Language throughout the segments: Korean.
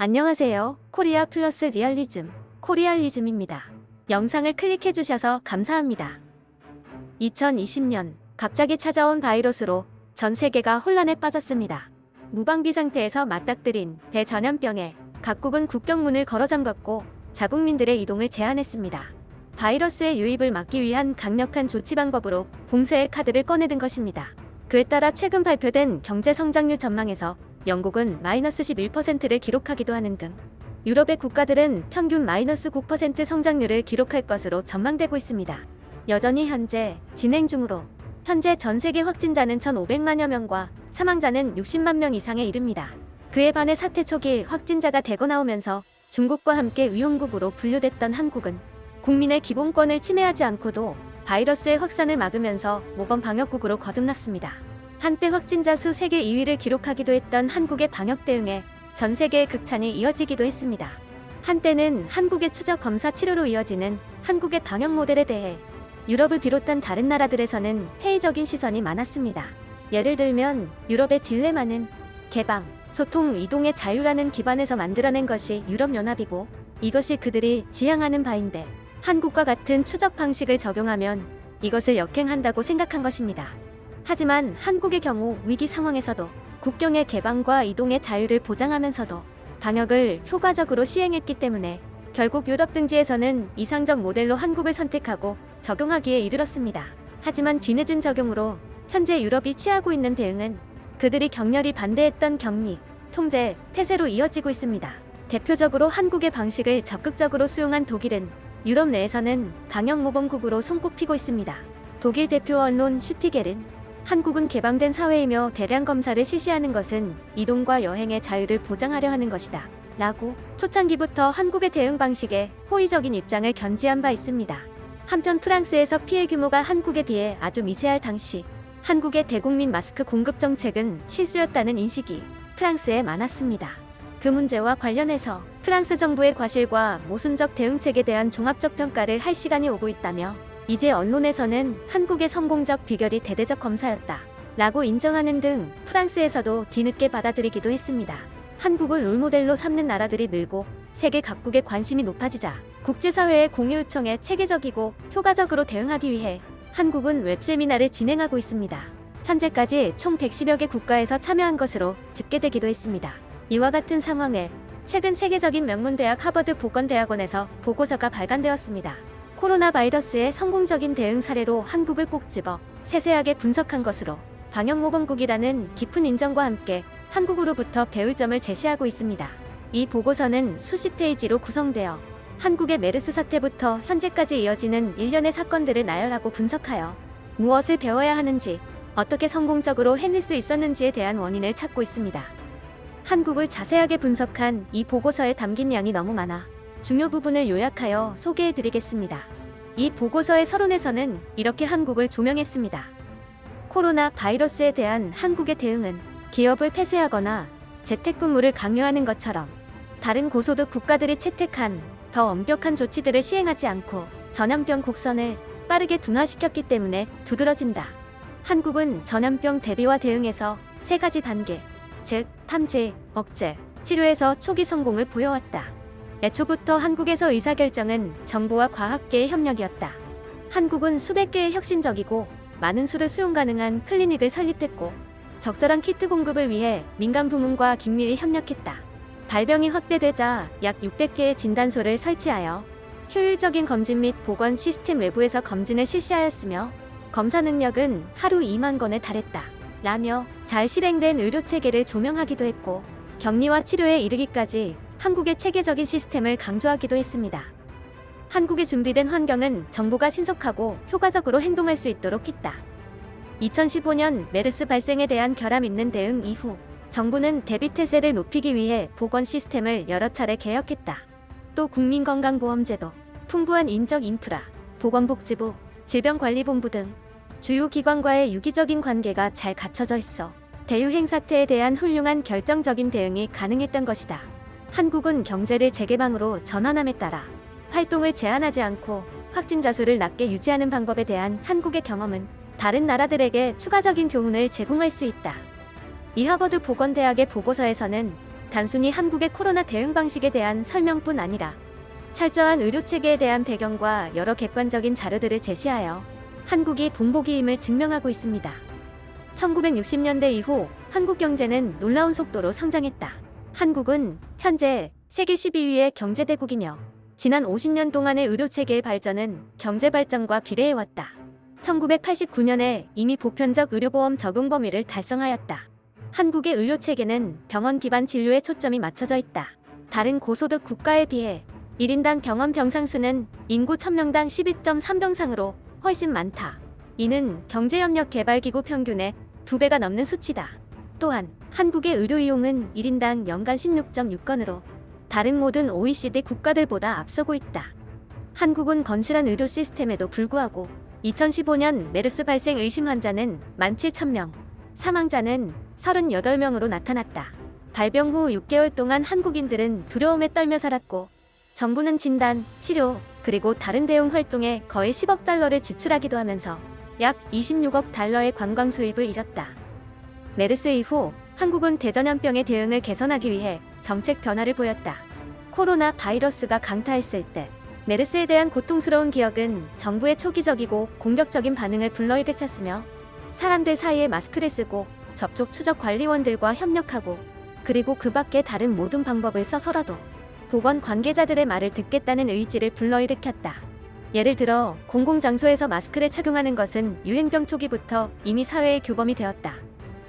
안녕하세요. 코리아 플러스 리얼리즘, 코리알리즘입니다. 영상을 클릭해주셔서 감사합니다. 2020년, 갑자기 찾아온 바이러스로 전 세계가 혼란에 빠졌습니다. 무방비 상태에서 맞닥뜨린 대전염병에 각국은 국경문을 걸어 잠갔고 자국민들의 이동을 제한했습니다. 바이러스의 유입을 막기 위한 강력한 조치 방법으로 봉쇄의 카드를 꺼내든 것입니다. 그에 따라 최근 발표된 경제 성장률 전망에서 영국은 마이너스 11%를 기록하기도 하는 등 유럽의 국가들은 평균 마이너스 9% 성장률을 기록할 것으로 전망되고 있습니다. 여전히 현재 진행 중으로 현재 전 세계 확진자는 1,500만여 명과 사망자는 60만 명 이상에 이릅니다. 그에 반해 사태 초기 확진자가 대거 나오면서 중국과 함께 위험국으로 분류됐던 한국은 국민의 기본권을 침해하지 않고도 바이러스의 확산을 막으면서 모범 방역국으로 거듭났습니다. 한때 확진자 수 세계 2위를 기록하기도 했던 한국의 방역 대응에 전 세계의 극찬이 이어지기도 했습니다. 한때는 한국의 추적 검사 치료로 이어지는 한국의 방역 모델에 대해 유럽을 비롯한 다른 나라들에서는 회의적인 시선이 많았습니다. 예를 들면 유럽의 딜레마는 개방, 소통, 이동의 자유라는 기반에서 만들어낸 것이 유럽연합이고 이것이 그들이 지향하는 바인데 한국과 같은 추적 방식을 적용하면 이것을 역행한다고 생각한 것입니다. 하지만 한국의 경우 위기 상황에서도 국경의 개방과 이동의 자유를 보장하면서도 방역을 효과적으로 시행했기 때문에 결국 유럽 등지에서는 이상적 모델로 한국을 선택하고 적용하기에 이르렀습니다. 하지만 뒤늦은 적용으로 현재 유럽이 취하고 있는 대응은 그들이 격렬히 반대했던 격리, 통제, 폐쇄로 이어지고 있습니다. 대표적으로 한국의 방식을 적극적으로 수용한 독일은 유럽 내에서는 방역 모범국으로 손꼽히고 있습니다. 독일 대표 언론 슈피겔은 한국은 개방된 사회이며 대량 검사를 실시하는 것은 이동과 여행의 자유를 보장하려 하는 것이다 라고 초창기부터 한국의 대응 방식에 호의적인 입장을 견지한 바 있습니다. 한편 프랑스에서 피해 규모가 한국에 비해 아주 미세할 당시 한국의 대국민 마스크 공급 정책은 실수였다는 인식이 프랑스에 많았습니다. 그 문제와 관련해서 프랑스 정부의 과실과 모순적 대응책에 대한 종합적 평가를 할 시간이 오고 있다며 이제 언론에서는 한국의 성공적 비결이 대대적 검사였다 라고 인정하는 등 프랑스에서도 뒤늦게 받아들이기도 했습니다. 한국을 롤모델로 삼는 나라들이 늘고 세계 각국의 관심이 높아지자 국제사회의 공유 요청에 체계적이고 효과적으로 대응하기 위해 한국은 웹세미나를 진행하고 있습니다. 현재까지 총 110여 개 국가에서 참여한 것으로 집계되기도 했습니다. 이와 같은 상황에 최근 세계적인 명문대학 하버드 보건대학원에서 보고서가 발간되었습니다. 코로나 바이러스의 성공적인 대응 사례로 한국을 꼭 집어 세세하게 분석한 것으로 방역 모범국이라는 깊은 인정과 함께 한국으로부터 배울 점을 제시하고 있습니다. 이 보고서는 수십 페이지로 구성되어 한국의 메르스 사태부터 현재까지 이어지는 일련의 사건들을 나열하고 분석하여 무엇을 배워야 하는지, 어떻게 성공적으로 해낼 수 있었는지에 대한 원인을 찾고 있습니다. 한국을 자세하게 분석한 이 보고서에 담긴 양이 너무 많아 중요 부분을 요약하여 소개해드리겠습니다. 이 보고서의 서론에서는 이렇게 한국을 조명했습니다. 코로나 바이러스에 대한 한국의 대응은 기업을 폐쇄하거나 재택근무를 강요하는 것처럼 다른 고소득 국가들이 채택한 더 엄격한 조치들을 시행하지 않고 전염병 곡선을 빠르게 둔화시켰기 때문에 두드러진다. 한국은 전염병 대비와 대응에서 세 가지 단계, 즉 탐지, 억제, 치료에서 초기 성공을 보여왔다. 애초부터 한국에서 의사결정은 정부와 과학계의 협력이었다. 한국은 수백 개의 혁신적이고 많은 수를 수용 가능한 클리닉을 설립했고 적절한 키트 공급을 위해 민간 부문과 긴밀히 협력했다. 발병이 확대되자 약 600개의 진단소를 설치하여 효율적인 검진 및 보건 시스템 외부에서 검진을 실시하였으며 검사 능력은 하루 2만 건에 달했다 라며 잘 실행된 의료체계를 조명하기도 했고 격리와 치료에 이르기까지 한국의 체계적인 시스템을 강조하기도 했습니다. 한국의 준비된 환경은 정부가 신속하고 효과적으로 행동할 수 있도록 했다. 2015년 메르스 발생에 대한 결함 있는 대응 이후 정부는 대비태세를 높이기 위해 보건 시스템을 여러 차례 개혁했다. 또 국민건강보험제도, 풍부한 인적 인프라, 보건복지부, 질병관리본부 등 주요 기관과의 유기적인 관계가 잘 갖춰져 있어 대유행 사태에 대한 훌륭한 결정적인 대응이 가능했던 것이다. 한국은 경제를 재개방으로 전환함에 따라 활동을 제한하지 않고 확진자 수를 낮게 유지하는 방법에 대한 한국의 경험은 다른 나라들에게 추가적인 교훈을 제공할 수 있다. 이 하버드 보건대학의 보고서에서는 단순히 한국의 코로나 대응 방식에 대한 설명뿐 아니라 철저한 의료체계에 대한 배경과 여러 객관적인 자료들을 제시하여 한국이 본보기임을 증명하고 있습니다. 1960년대 이후 한국 경제는 놀라운 속도로 성장했다. 한국은 현재 세계 12위의 경제대국이며 지난 50년 동안의 의료체계의 발전은 경제 발전과 비례해왔다. 1989년에 이미 보편적 의료보험 적용 범위를 달성하였다. 한국의 의료체계는 병원 기반 진료에 초점이 맞춰져 있다. 다른 고소득 국가에 비해 1인당 병원 병상수는 인구 1000명당 12.3병상으로 훨씬 많다. 이는 경제협력개발기구 평균의 2배가 넘는 수치다. 또한 한국의 의료이용은 1인당 연간 16.6건으로 다른 모든 OECD 국가들보다 앞서고 있다. 한국은 건실한 의료 시스템에도 불구하고 2015년 메르스 발생 의심 환자는 17,000명, 사망자는 38명으로 나타났다. 발병 후 6개월 동안 한국인들은 두려움에 떨며 살았고 정부는 진단, 치료, 그리고 다른 대응 활동에 거의 10억 달러를 지출하기도 하면서 약 26억 달러의 관광 수입을 잃었다. 메르스 이후 한국은 대전염병의 대응을 개선하기 위해 정책 변화를 보였다. 코로나 바이러스가 강타했을 때 메르스에 대한 고통스러운 기억은 정부의 초기적이고 공격적인 반응을 불러일으켰으며 사람들 사이에 마스크를 쓰고 접촉 추적 관리원들과 협력하고 그리고 그 밖의 다른 모든 방법을 써서라도 보건 관계자들의 말을 듣겠다는 의지를 불러일으켰다. 예를 들어 공공장소에서 마스크를 착용하는 것은 유행병 초기부터 이미 사회의 규범이 되었다.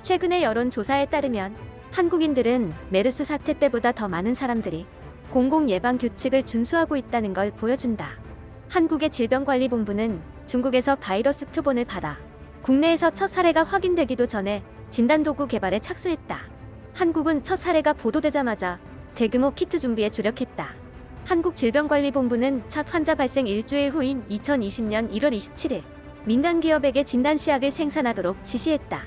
최근의 여론조사에 따르면 한국인들은 메르스 사태 때보다 더 많은 사람들이 공공예방규칙을 준수하고 있다는 걸 보여준다. 한국의 질병관리본부는 중국에서 바이러스 표본을 받아 국내에서 첫 사례가 확인되기도 전에 진단도구 개발에 착수했다. 한국은 첫 사례가 보도되자마자 대규모 키트 준비에 주력했다. 한국질병관리본부는 첫 환자 발생 일주일 후인 2020년 1월 27일 민간기업에게 진단시약을 생산하도록 지시했다.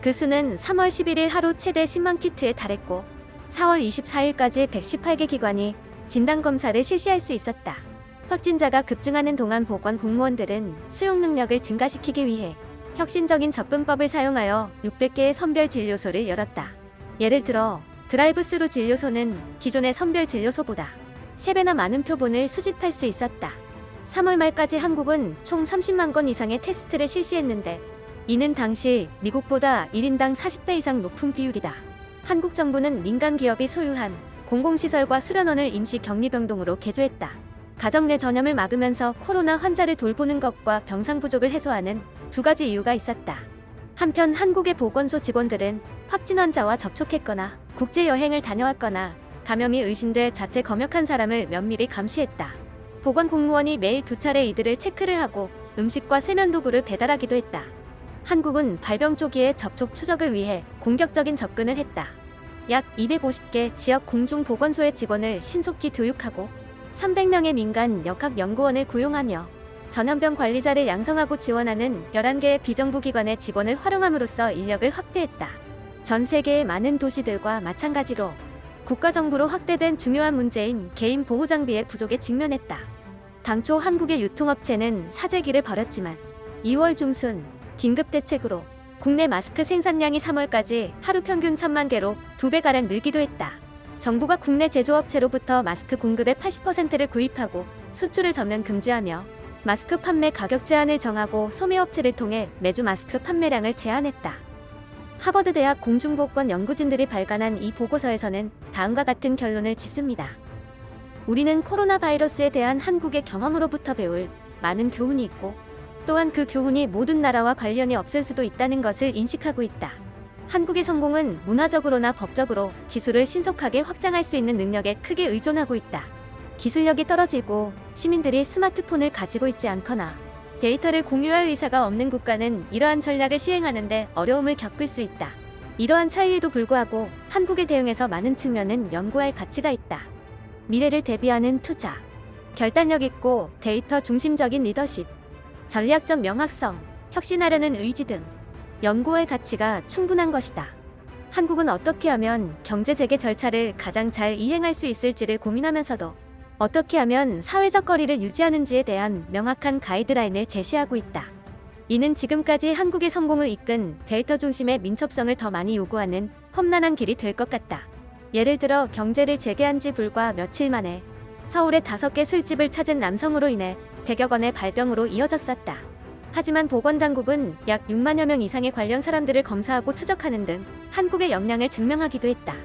그 수는 3월 11일 하루 최대 10만 키트에 달했고 4월 24일까지 118개 기관이 진단검사를 실시할 수 있었다. 확진자가 급증하는 동안 보건 공무원들은 수용 능력을 증가시키기 위해 혁신적인 접근법을 사용하여 600개의 선별 진료소를 열었다. 예를 들어 드라이브스루 진료소는 기존의 선별 진료소보다 3배나 많은 표본을 수집할 수 있었다. 3월 말까지 한국은 총 30만 건 이상의 테스트를 실시했는데 이는 당시 미국보다 1인당 40배 이상 높은 비율이다. 한국 정부는 민간 기업이 소유한 공공시설과 수련원을 임시 격리병동으로 개조했다. 가정 내 전염을 막으면서 코로나 환자를 돌보는 것과 병상 부족을 해소하는 두 가지 이유가 있었다. 한편 한국의 보건소 직원들은 확진 환자와 접촉했거나 국제여행을 다녀왔거나 감염이 의심돼 자체 검역한 사람을 면밀히 감시했다. 보건 공무원이 매일 2차례 이들을 체크를 하고 음식과 세면도구를 배달하기도 했다. 한국은 발병 초기의 접촉 추적을 위해 공격적인 접근을 했다. 약 250개 지역 공중보건소의 직원을 신속히 교육하고 300명의 민간 역학연구원을 고용하며 전염병 관리자를 양성하고 지원하는 11개의 비정부 기관의 직원을 활용함으로써 인력을 확대했다. 전 세계의 많은 도시들과 마찬가지로 국가정부로 확대된 중요한 문제인 개인 보호 장비의 부족에 직면했다. 당초 한국의 유통업체는 사재기를 벌였지만 2월 중순 긴급대책으로 국내 마스크 생산량이 3월까지 하루 평균 1000만 개로 2배가량 늘기도 했다. 정부가 국내 제조업체로부터 마스크 공급의 80%를 구입하고 수출을 전면 금지하며 마스크 판매 가격 제한을 정하고 소매업체를 통해 매주 마스크 판매량을 제한했다. 하버드 대학 공중보건 연구진들이 발간한 이 보고서에서는 다음과 같은 결론을 짓습니다. 우리는 코로나 바이러스에 대한 한국의 경험으로부터 배울 많은 교훈이 있고 또한 그 교훈이 모든 나라와 관련이 없을 수도 있다는 것을 인식하고 있다. 한국의 성공은 문화적으로나 법적으로 기술을 신속하게 확장할 수 있는 능력에 크게 의존하고 있다. 기술력이 떨어지고 시민들이 스마트폰을 가지고 있지 않거나 데이터를 공유할 의사가 없는 국가는 이러한 전략을 시행하는데 어려움을 겪을 수 있다. 이러한 차이에도 불구하고 한국의 대응에서 많은 측면은 연구할 가치가 있다. 미래를 대비하는 투자, 결단력 있고 데이터 중심적인 리더십, 전략적 명확성, 혁신하려는 의지 등 연구할 가치가 충분한 것이다. 한국은 어떻게 하면 경제 재개 절차를 가장 잘 이행할 수 있을지를 고민하면서도 어떻게 하면 사회적 거리를 유지하는지에 대한 명확한 가이드라인을 제시하고 있다. 이는 지금까지 한국의 성공을 이끈 데이터 중심의 민첩성을 더 많이 요구하는 험난한 길이 될 것 같다. 예를 들어 경제를 재개한 지 불과 며칠 만에 서울의 5개 술집을 찾은 남성으로 인해 100여 건의 발병으로 이어졌었다. 하지만 보건당국은 약 6만여 명 이상의 관련 사람들을 검사하고 추적하는 등 한국의 역량을 증명하기도 했다.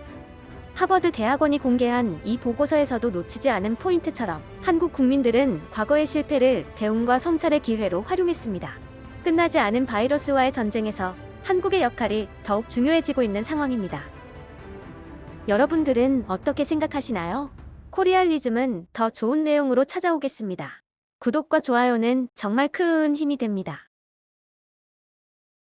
하버드 대학원이 공개한 이 보고서에서도 놓치지 않은 포인트처럼 한국 국민들은 과거의 실패를 배움과 성찰의 기회로 활용했습니다. 끝나지 않은 바이러스와의 전쟁에서 한국의 역할이 더욱 중요해지고 있는 상황입니다. 여러분들은 어떻게 생각하시나요? 코리알리즘은 더 좋은 내용으로 찾아오겠습니다. 구독과 좋아요는 정말 큰 힘이 됩니다.